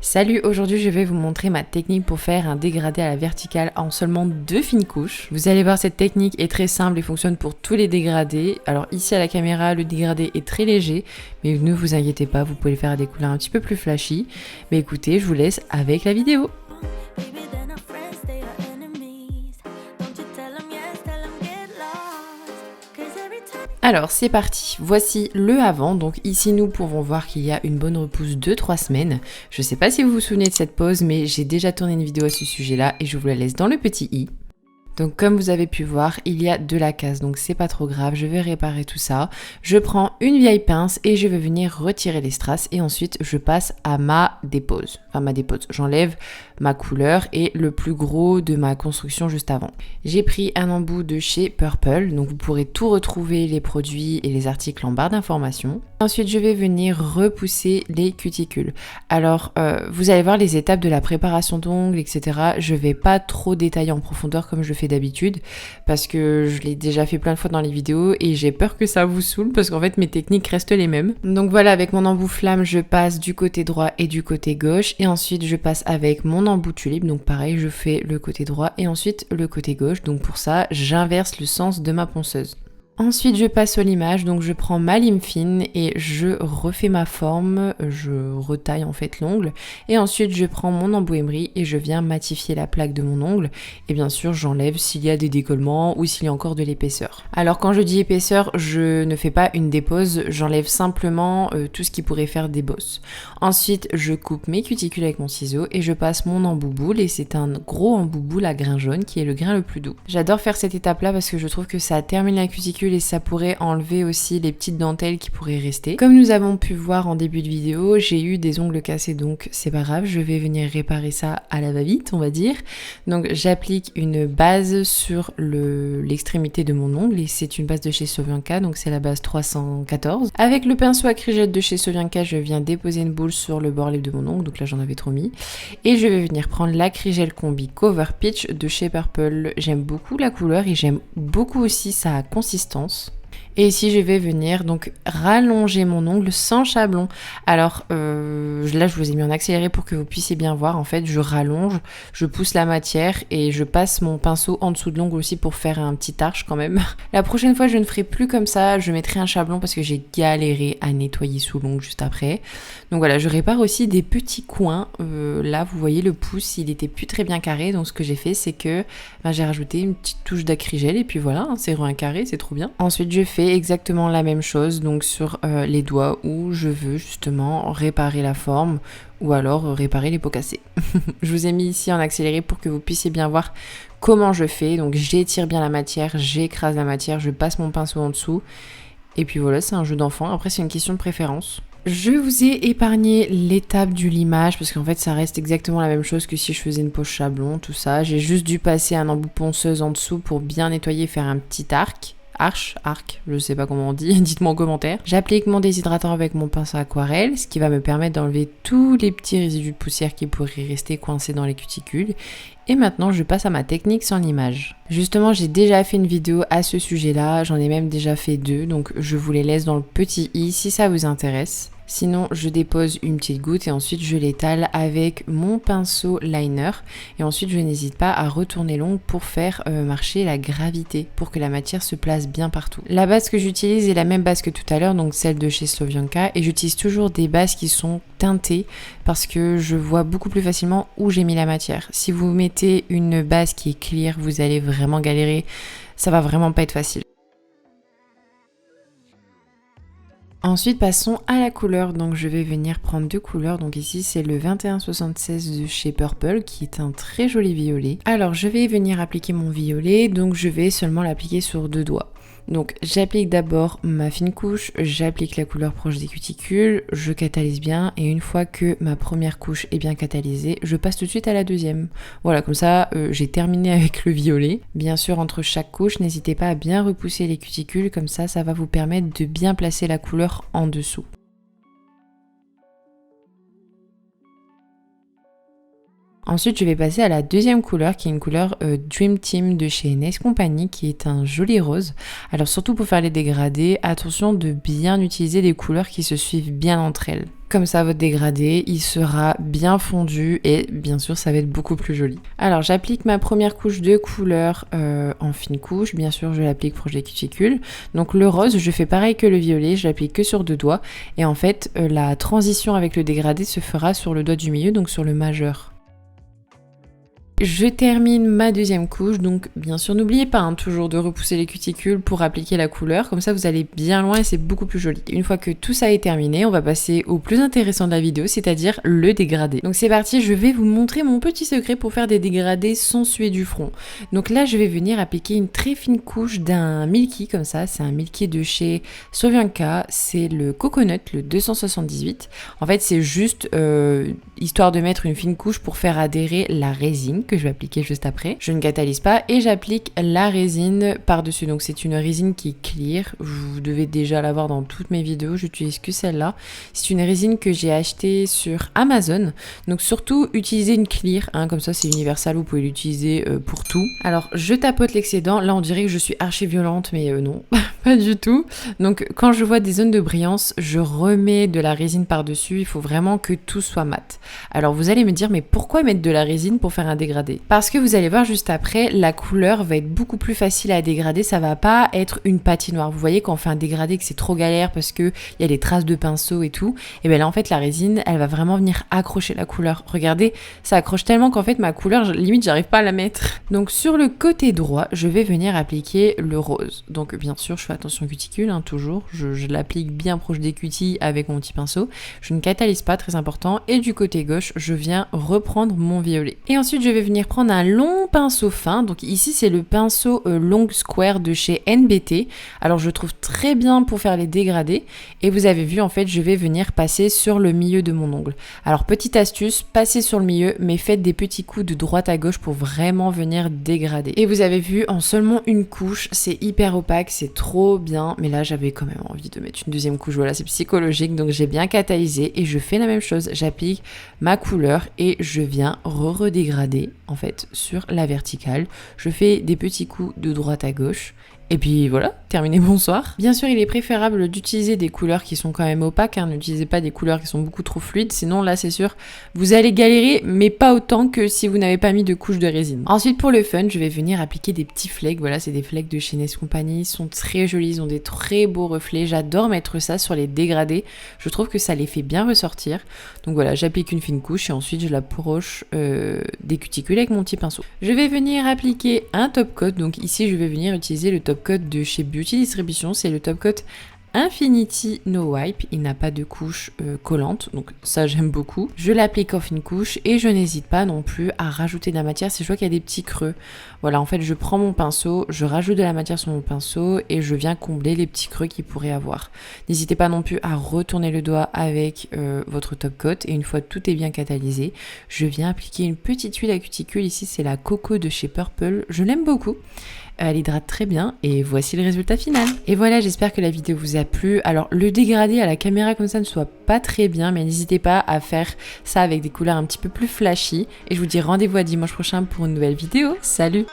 Salut, aujourd'hui je vais vous montrer ma technique pour faire un dégradé à la verticale en seulement 2 fines couches. Vous allez voir, cette technique est très simple et fonctionne pour tous les dégradés. Alors ici à la caméra, le dégradé est très léger, mais ne vous inquiétez pas, vous pouvez le faire à des couleurs un petit peu plus flashy. Mais écoutez, je vous laisse avec la vidéo. Alors c'est parti, voici le avant, donc ici nous pouvons voir qu'il y a une bonne repousse de 3 semaines. Je sais pas si vous vous souvenez de cette pause, mais j'ai déjà tourné une vidéo à ce sujet là et je vous la laisse dans le petit i. Donc comme vous avez pu voir, il y a de la casse, donc c'est pas trop grave, je vais réparer tout ça. Je prends une vieille pince et je vais venir retirer les strass et ensuite je passe à ma dépose. Enfin ma dépose, j'enlève ma couleur et le plus gros de ma construction juste avant. J'ai pris un embout de chez Purple, donc vous pourrez tout retrouver, les produits et les articles en barre d'informations. Ensuite je vais venir repousser les cuticules. Alors vous allez voir les étapes de la préparation d'ongles, etc. Je vais pas trop détailler en profondeur comme je fais d'habitude parce que je l'ai déjà fait plein de fois dans les vidéos et j'ai peur que ça vous saoule parce qu'en fait mes techniques restent les mêmes. Donc voilà, avec mon embout flamme je passe du côté droit et du côté gauche et ensuite je passe avec mon embout tulipe, donc pareil je fais le côté droit et ensuite le côté gauche, donc pour ça j'inverse le sens de ma ponceuse. Ensuite je passe au limage, donc je prends ma lime fine et je refais ma forme, je retaille en fait l'ongle et ensuite je prends mon embout emery et je viens matifier la plaque de mon ongle et bien sûr j'enlève s'il y a des décollements ou s'il y a encore de l'épaisseur. Alors quand je dis épaisseur, je ne fais pas une dépose, j'enlève simplement tout ce qui pourrait faire des bosses. Ensuite je coupe mes cuticules avec mon ciseau et je passe mon embout boule et c'est un gros embout boule à grain jaune qui est le grain le plus doux. J'adore faire cette étape là parce que je trouve que ça termine la cuticule et ça pourrait enlever aussi les petites dentelles qui pourraient rester. Comme nous avons pu voir en début de vidéo, j'ai eu des ongles cassés donc c'est pas grave, je vais venir réparer ça à la va-vite on va dire. Donc j'applique une base sur l'extrémité de mon ongle et c'est une base de chez Sovianka, donc c'est la base 314. Avec le pinceau à crigette de chez Sovianka, je viens déposer une boule sur le bord lèvre de mon ongle, donc là j'en avais trop mis. Et je vais venir prendre la Crigel Combi Cover Pitch de chez Purple. J'aime beaucoup la couleur et j'aime beaucoup aussi sa consistance. Et ici je vais venir donc rallonger mon ongle sans chablon. Alors là je vous ai mis en accéléré pour que vous puissiez bien voir. En fait je rallonge, je pousse la matière et je passe mon pinceau en dessous de l'ongle aussi pour faire un petit arche quand même. La prochaine fois je ne ferai plus comme ça, je mettrai un chablon parce que j'ai galéré à nettoyer sous l'ongle juste après. Donc voilà, je répare aussi des petits coins. Là vous voyez le pouce il était plus très bien carré, donc ce que j'ai fait c'est que j'ai rajouté une petite touche d'acrygel et puis voilà, c'est un carré, c'est trop bien. Ensuite je fais exactement la même chose donc sur les doigts où je veux justement réparer la forme ou alors réparer les pots cassés. Je vous ai mis ici en accéléré pour que vous puissiez bien voir comment je fais. Donc j'étire bien la matière, j'écrase la matière, je passe mon pinceau en dessous et puis voilà, c'est un jeu d'enfant. Après c'est une question de préférence. Je vous ai épargné l'étape du limage parce qu'en fait ça reste exactement la même chose que si je faisais une poche chablon, tout ça. J'ai juste dû passer un embout ponceuse en dessous pour bien nettoyer et faire un petit arc, je sais pas comment on dit, dites-moi en commentaire. J'applique mon déshydratant avec mon pinceau aquarelle, ce qui va me permettre d'enlever tous les petits résidus de poussière qui pourraient rester coincés dans les cuticules. Et maintenant je passe à ma technique sans limage. Justement j'ai déjà fait une vidéo à ce sujet là, j'en ai même déjà fait 2, donc je vous les laisse dans le petit i si ça vous intéresse. Sinon je dépose une petite goutte et ensuite je l'étale avec mon pinceau liner et ensuite je n'hésite pas à retourner l'ongle pour faire marcher la gravité pour que la matière se place bien partout. La base que j'utilise est la même base que tout à l'heure, donc celle de chez Sovianka, et j'utilise toujours des bases qui sont teintées parce que je vois beaucoup plus facilement où j'ai mis la matière. Si vous mettez une base qui est clear, vous allez vraiment galérer, ça va vraiment pas être facile. Ensuite passons à la couleur, donc je vais venir prendre 2 couleurs, donc ici c'est le 2176 de chez Purple qui est un très joli violet. Alors je vais venir appliquer mon violet, donc je vais seulement l'appliquer sur 2 doigts. Donc j'applique d'abord ma fine couche, j'applique la couleur proche des cuticules, je catalyse bien et une fois que ma première couche est bien catalysée, je passe tout de suite à la deuxième. Voilà, comme ça j'ai terminé avec le violet. Bien sûr entre chaque couche, n'hésitez pas à bien repousser les cuticules, comme ça va vous permettre de bien placer la couleur en dessous. Ensuite, je vais passer à la deuxième couleur qui est une couleur Dream Team de chez NS Company qui est un joli rose. Alors surtout pour faire les dégradés, attention de bien utiliser des couleurs qui se suivent bien entre elles. comme ça votre dégradé, il sera bien fondu et bien sûr ça va être beaucoup plus joli. Alors j'applique ma première couche de couleur en fine couche, bien sûr je l'applique proche des cuticules. Donc le rose, je fais pareil que le violet, je l'applique que sur 2 doigts et en fait la transition avec le dégradé se fera sur le doigt du milieu, donc sur le majeur. Je termine ma deuxième couche, donc bien sûr n'oubliez pas toujours de repousser les cuticules pour appliquer la couleur, comme ça vous allez bien loin et c'est beaucoup plus joli. Une fois que tout ça est terminé, on va passer au plus intéressant de la vidéo, c'est-à-dire le dégradé. Donc c'est parti, je vais vous montrer mon petit secret pour faire des dégradés sans suer du front. Donc là je vais venir appliquer une très fine couche d'un Milky comme ça, c'est un Milky de chez Sovianka, c'est le Coconut, le 278. En fait c'est juste histoire de mettre une fine couche pour faire adhérer la résine que je vais appliquer juste après. Je ne catalyse pas et j'applique la résine par-dessus. Donc c'est une résine qui est clear. Vous devez déjà l'avoir dans toutes mes vidéos. J'utilise que celle-là. C'est une résine que j'ai achetée sur Amazon. Donc surtout utilisez une clear. Comme ça c'est universal. Vous pouvez l'utiliser pour tout. Alors je tapote l'excédent. Là on dirait que je suis archi violente mais non. Pas du tout. Donc quand je vois des zones de brillance, je remets de la résine par-dessus. Il faut vraiment que tout soit mat. Alors vous allez me dire mais pourquoi mettre de la résine pour faire un dégradé? Parce que vous allez voir juste après, la couleur va être beaucoup plus facile à dégrader, ça va pas être une patinoire. Vous voyez quand on fait un dégradé que c'est trop galère parce que il y a des traces de pinceau et tout, et bien là en fait la résine, elle va vraiment venir accrocher la couleur. Regardez, ça accroche tellement qu'en fait ma couleur, limite j'arrive pas à la mettre. Donc sur le côté droit, je vais venir appliquer le rose. Donc bien sûr, je fais attention aux cuticules, toujours, je l'applique bien proche des cutis avec mon petit pinceau. Je ne catalyse pas, très important, et du côté gauche, je viens reprendre mon violet. Et ensuite je vais venir prendre un long pinceau fin, donc ici c'est le pinceau Long Square de chez NBT, alors je trouve très bien pour faire les dégradés, et vous avez vu en fait je vais venir passer sur le milieu de mon ongle. Alors petite astuce, passez sur le milieu, mais faites des petits coups de droite à gauche pour vraiment venir dégrader. Et vous avez vu, en seulement une couche, c'est hyper opaque, c'est trop bien, mais là j'avais quand même envie de mettre une deuxième couche, voilà c'est psychologique, donc j'ai bien catalysé, et je fais la même chose, j'applique ma couleur, et je viens redégrader en fait sur la verticale. Je fais des petits coups de droite à gauche et puis voilà, terminé, bonsoir. Bien sûr, il est préférable d'utiliser des couleurs qui sont quand même opaques, n'utilisez pas des couleurs qui sont beaucoup trop fluides, sinon là c'est sûr, vous allez galérer, mais pas autant que si vous n'avez pas mis de couche de résine. Ensuite pour le fun, je vais venir appliquer des petits flecks, voilà c'est des flecks de chez Nes Company, ils sont très jolis, ils ont des très beaux reflets, j'adore mettre ça sur les dégradés, je trouve que ça les fait bien ressortir. Donc voilà, j'applique une fine couche et ensuite je l'approche des cuticules avec mon petit pinceau. Je vais venir appliquer un top coat, donc ici je vais venir utiliser le top coat de chez Beauty Distribution, c'est le top coat Infinity No Wipe, il n'a pas de couche collante, donc ça j'aime beaucoup. Je l'applique en fine couche et je n'hésite pas non plus à rajouter de la matière si je vois qu'il y a des petits creux. Voilà, en fait je prends mon pinceau, je rajoute de la matière sur mon pinceau et je viens combler les petits creux qu'il pourrait avoir. N'hésitez pas non plus à retourner le doigt avec votre top coat et une fois que tout est bien catalysé, je viens appliquer une petite huile à cuticule, ici c'est la Coco de chez Purple, je l'aime beaucoup. Elle hydrate très bien et voici le résultat final. Et voilà, j'espère que la vidéo vous a plu. Alors le dégradé à la caméra comme ça ne soit pas très bien, mais n'hésitez pas à faire ça avec des couleurs un petit peu plus flashy. Et je vous dis rendez-vous à dimanche prochain pour une nouvelle vidéo. Salut!